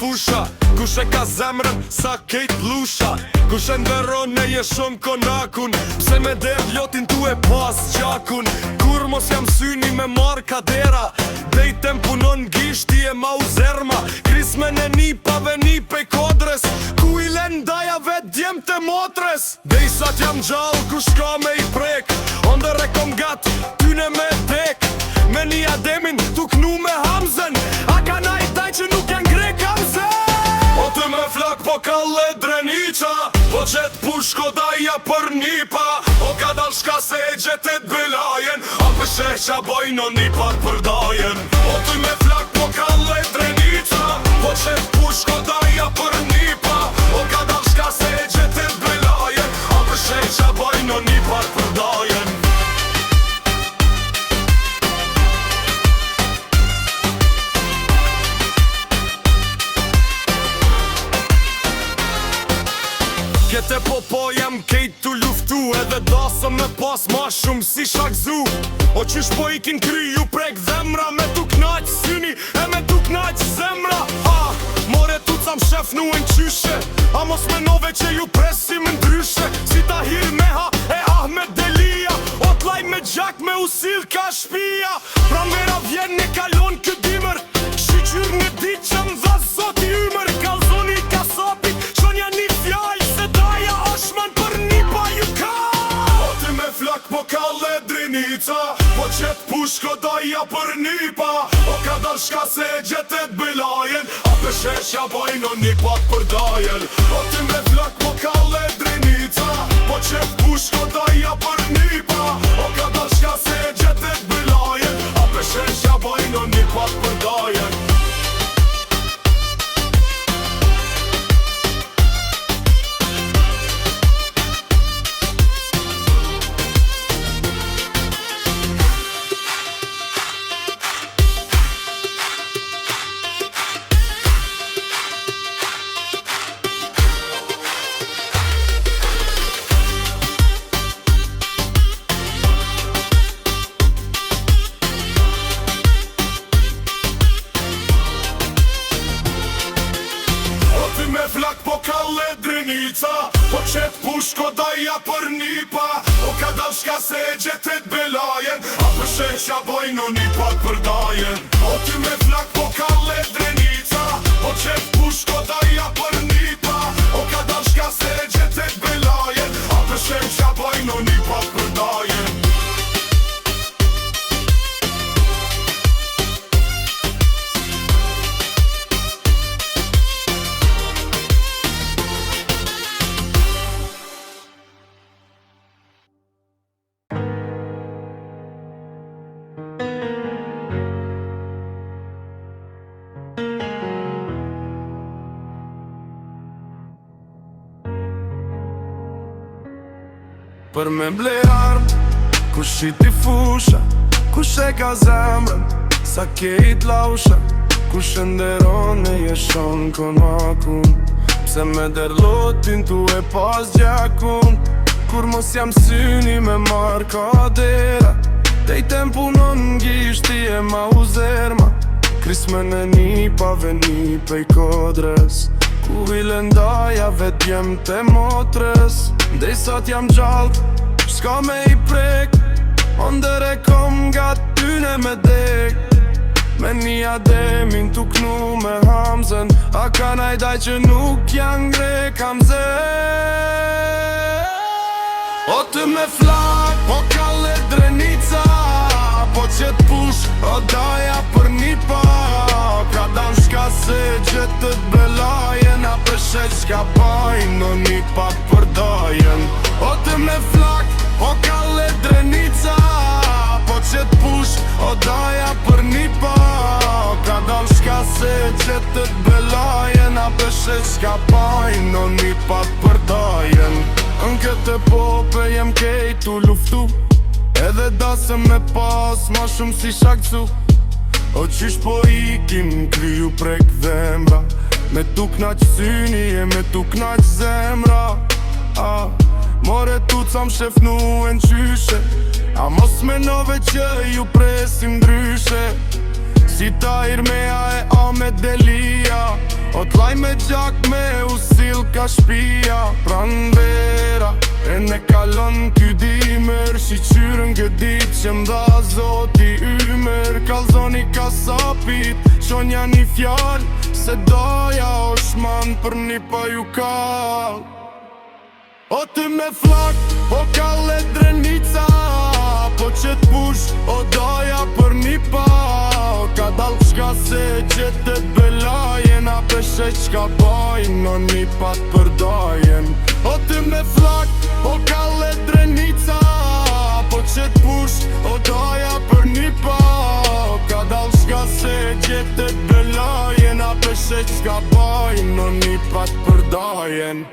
fusha. Kush e ka zemrën sa kejt lusha. Kush e ndëron e je shumë konakun. Pse me der lotin tu e pas gjakun. Kur mos jam syni me mar kadera. Dejtem punon gishti e ma u zerma. Krismen e nipave nipej kodres. Ku i len dajave djem të motres. Dejsat jam gjall kush ka me i prek. Ondër e kom gat, tyne me dek. Me një ademin, tu knu me Hamzen. A ka na i taj që nuk janë grek Hamzen. O të me flak po kalle drenica. Po qet pushko daja për nipa. O ka dal shka se e gjetet belajen. A pëshe qa bojno nipat për dajen. O të me flak po kalle drenica. Po qet pushko daja për nipa. O ka dal shka se e gjetet belajen. A pëshe qa bojno nipat për dajen. Kete po jam kejt tu luftu. Edhe dasëm me pas ma shumë si shakzu. O qysh po i kin kryu prek dhemra. Me tu knaq syni e me tu knaq zemra. More tu cam shef nuen qyshe. A mos menove që ju presim ndryshe. Si Tahir Meha e Ahmed Delia. O t'laj me gjak me usil ka shpia. Pra mera vjen ne kalon kë dimër. Shqyqyr në dit që më dha zoti ymër. Kalzoni kasapi qonja një fjall. Po kalle drinica. Po qet pushko daja për nipa. O ka dal shka se gjetet bilajen. A pëshesha bajno nipat për dajen. O ty me flak po kalle drinica. Po qet pushko daja për nipa. O ka dal shka se gjetet bilajen. A pëshesha bajno nipat për dajen. Flak po kalle drinica. Po qet pushko daja për nipa. O ka dal shka se e gjetet belajen. A pëshe qa bojno nipat për dajen. O ty me flak po kalle drinica. Po qet pushko daja për nipa. O ka dal shka se e gjetet belajen. A pëshe qa bojno nipat për dajen. Për me ble armë, kush i ti fusha. Kush e ka zemrën, sa kejt lausha. Kush e nderon me jeshon konakun. Pse me derlotin tu e pas gjakun. Kur mos jam syni me mar kadera. Dejtem punon gishti e ma u zerma. Krismen e nipave nipej kodres. Ku i lendajave djem të motres. Dejsat jam gjallë, s'ka me i prek. Ondër e kom nga tyne me dek. Me një ademin tu knu me Hamzen. A ka najdaj që nuk janë grek Hamzen. O të me flak, po kalle drenica. Po qet push, o daja për nipa. Ka dan shka se gjetët belajen. A pëshet shka bajno nipa për dajen. O të me flak, po kalle drenica. Po qet push, o daja për nipa. Ka dan shka se gjetët belajen. A pëshet shka bajno nipa për dajen. Në këtë pope jem kejt u luftu. Edhe dasëm me pas ma shumë si shakcu. O qysh po ikim kryu prek dhemra. Me tu knaq syni e me tu knaq zemra. More tu cam shefnu e n'qyshe. A mos menove që ju presim ndryshe. Si Tahir Meha e Ahmed Delia. O t'laj me gjak me usil ka shpia Pran vera E ne kalon t'ju dimër Shiqyrën gëdit që mda zoti ymer Kalzoni kasapit Shonja një fjall Se doja o shman për një pa ju kall O ty me flak Po kalle drenica Po që t'push O doja për një pa O ka dal shka se gjetet belajen A peshe qka bajnë Në një pat përdajen O ty me flak Po kalle drenica Po që t'push O doja për një pa O ka dal shka se gjetet belajen A peshe qka bajnë Në një pat përdajen